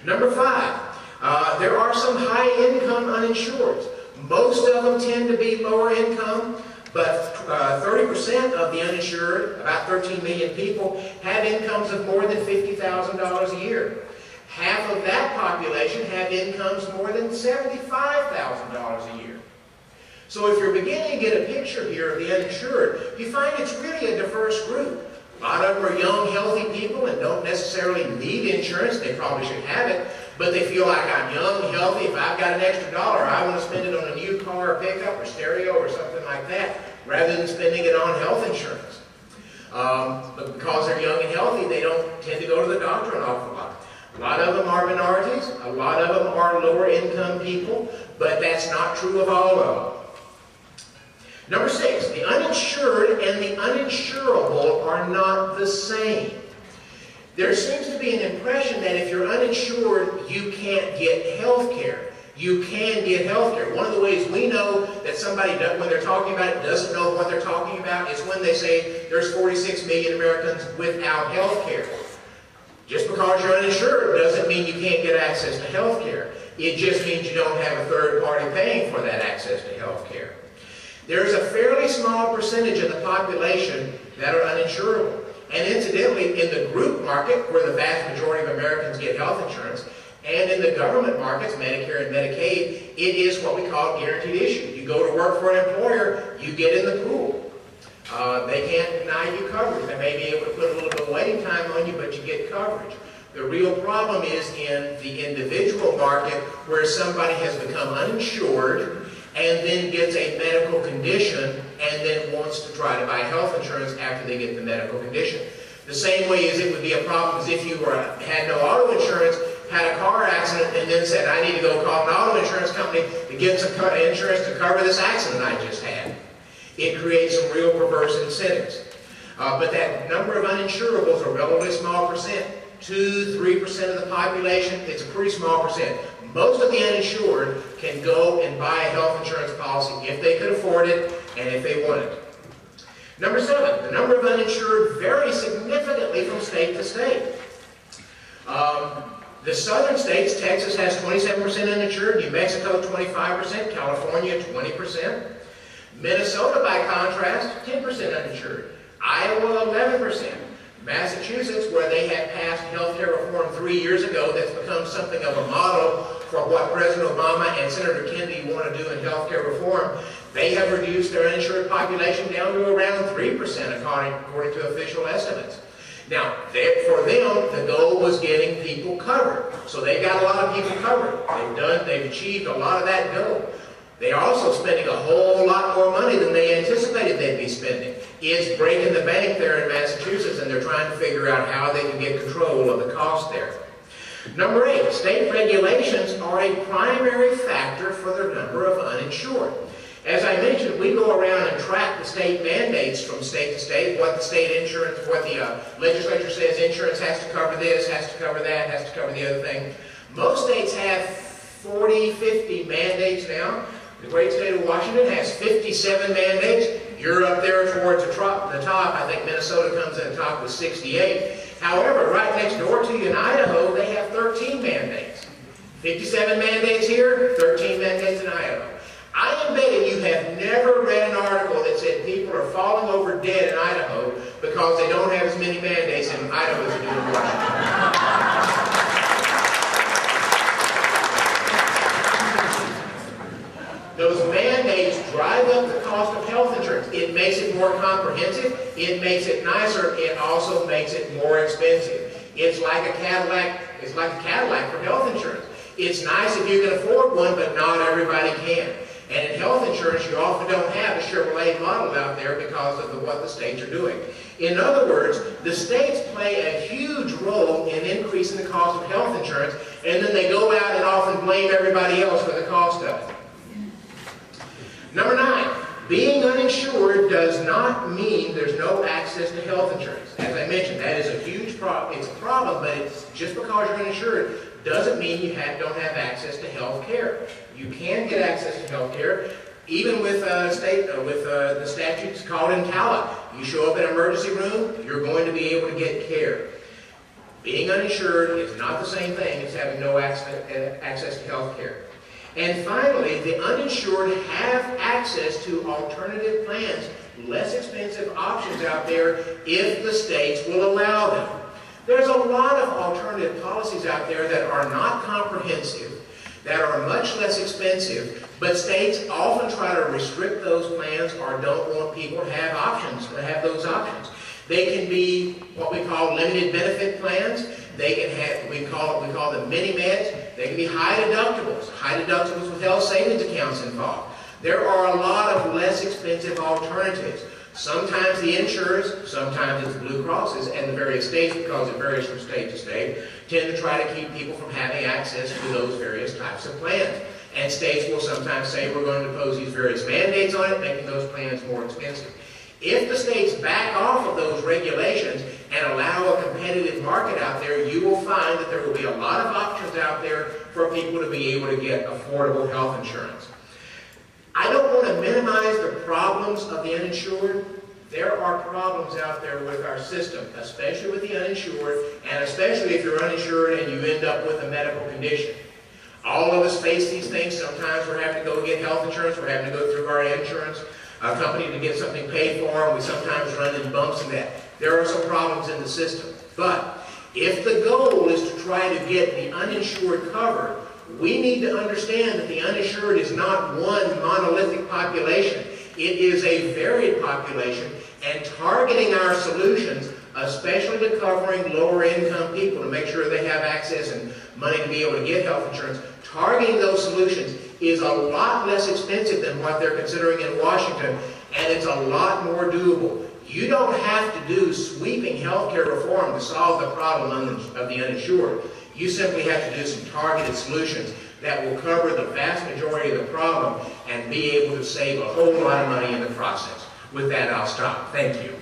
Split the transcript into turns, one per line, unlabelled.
Number 5, there are some high-income uninsureds. Most of them tend to be lower income, but 30% of the uninsured, about 13 million people, have incomes of more than $50,000 a year. Half of that population have incomes more than $75,000 a year. So if you're beginning to get a picture here of the uninsured, you find it's really a diverse group. A lot of them are young, healthy people and don't necessarily need insurance. They probably should have it, but they feel like I'm young, healthy. If I've got an extra dollar, I want to spend it on a new car or pickup or stereo or something like that, rather than spending it on health insurance. But because they're young and healthy, they don't tend to go to the doctor an awful lot. A lot of them are minorities. A lot of them are lower income people, but that's not true of all of them. Number 6, the uninsured and the uninsurable are not the same. There seems to be an impression that if you're uninsured, you can't get health care. You can get health care. One of the ways we know that somebody, when they're talking about it, doesn't know what they're talking about is when they say there's 46 million Americans without health care. Just because you're uninsured doesn't mean you can't get access to health care. It just means you don't have a third party paying for that access to health care. There's a fairly small percentage of the population that are uninsurable. And incidentally, in the group market, where the vast majority of Americans get health insurance, and in the government markets, Medicare and Medicaid, it is what we call guaranteed issue. You go to work for an employer, you get in the pool. They can't deny you coverage. They may be able to put a little bit of waiting time on you, but you get coverage. The real problem is in the individual market, where somebody has become uninsured and then gets a medical condition and then wants to try to buy health insurance after they get the medical condition. The same way as it would be a problem as if you had no auto insurance, had a car accident, and then said, I need to go call an auto insurance company to get some insurance to cover this accident I just had. It creates some real perverse incentives. But that number of uninsurables are a relatively small percent. 2–3% of the population, it's a pretty small percent. Most of the uninsured can go and buy a health insurance policy if they could afford it and if they want it. Number 7, the number of uninsured varies significantly from state to state. The southern states, Texas has 27% uninsured, New Mexico 25%, California 20%. Minnesota, by contrast, 10% uninsured. Iowa 11%. Massachusetts, where they had passed health care reform 3 years ago, that's become something of a model for what President Obama and Senator Kennedy want to do in health care reform, they have reduced their uninsured population down to around 3%, according to official estimates. Now, for them, the goal was getting people covered. So they got a lot of people covered. They've achieved a lot of that goal. They are also spending a whole lot more money than they anticipated they'd be spending. It's breaking the bank there in Massachusetts, and they're trying to figure out how they can get control of the cost there. Number 8, state regulations are a primary factor for the number of uninsured. As I mentioned, we go around and track the state mandates from state to state, what the state insurance, what the legislature says insurance has to cover this, has to cover that, has to cover the other thing. Most states have 40, 50 mandates now. The great state of Washington has 57 mandates. You're up there towards the top. I think Minnesota comes in the top with 68. However, right next door to you in Idaho, they have 13 mandates. 57 mandates here, 13 mandates in Idaho. I am betting you have never read an article that said people are falling over dead in Idaho because they don't have as many mandates in Idaho as they do in Washington. Those mandates drive up the cost of health insurance. It makes it more comprehensive. It makes it nicer. It also makes it more expensive. It's like a Cadillac. It's like a Cadillac for health insurance. It's nice if you can afford one, but not everybody can. And in health insurance, you often don't have a Chevrolet model out there because of what the states are doing. In other words, the states play a huge role in increasing the cost of health insurance, and then they go out and often blame everybody else for the cost of it. Number 9, being uninsured does not mean there's no access to health insurance. As I mentioned, that is a huge problem. It's a problem, but it's just because you're uninsured doesn't mean you don't have access to health care. You can get access to health care, even with the statutes called EMTALA. You show up in an emergency room, you're going to be able to get care. Being uninsured is not the same thing as having no access to health care. And finally, the uninsured have access to alternative plans, less expensive options out there if the states will allow them. There's a lot of alternative policies out there that are not comprehensive, that are much less expensive, but states often try to restrict those plans or don't want people to have options, to have those options. They can be what we call limited benefit plans. They can have, we call them mini-meds. They can be high deductibles with health savings accounts involved. There are a lot of less expensive alternatives. Sometimes the insurers, sometimes it's Blue Crosses, and the various states, because it varies from state to state, tend to try to keep people from having access to those various types of plans. And states will sometimes say we're going to impose these various mandates on it, making those plans more expensive. If the states back off of those regulations and allow a competitive market out there, you will find that there will be a lot of options out there for people to be able to get affordable health insurance. I don't want to minimize the problems of the uninsured. There are problems out there with our system, especially with the uninsured, and especially if you're uninsured and you end up with a medical condition. All of us face these things. Sometimes we're having to go get health insurance. We're having to go through our insurance company to get something paid for, and we sometimes run into bumps in that. There are some problems in the system. But if the goal is to try to get the uninsured covered, we need to understand that the uninsured is not one monolithic population. It is a varied population, and targeting our solutions, especially to covering lower income people to make sure they have access and money to be able to get health insurance, targeting those solutions is a lot less expensive than what they're considering in Washington, and it's a lot more doable. You don't have to do sweeping healthcare reform to solve the problem of the uninsured. You simply have to do some targeted solutions that will cover the vast majority of the problem and be able to save a whole lot of money in the process. With that, I'll stop. Thank you.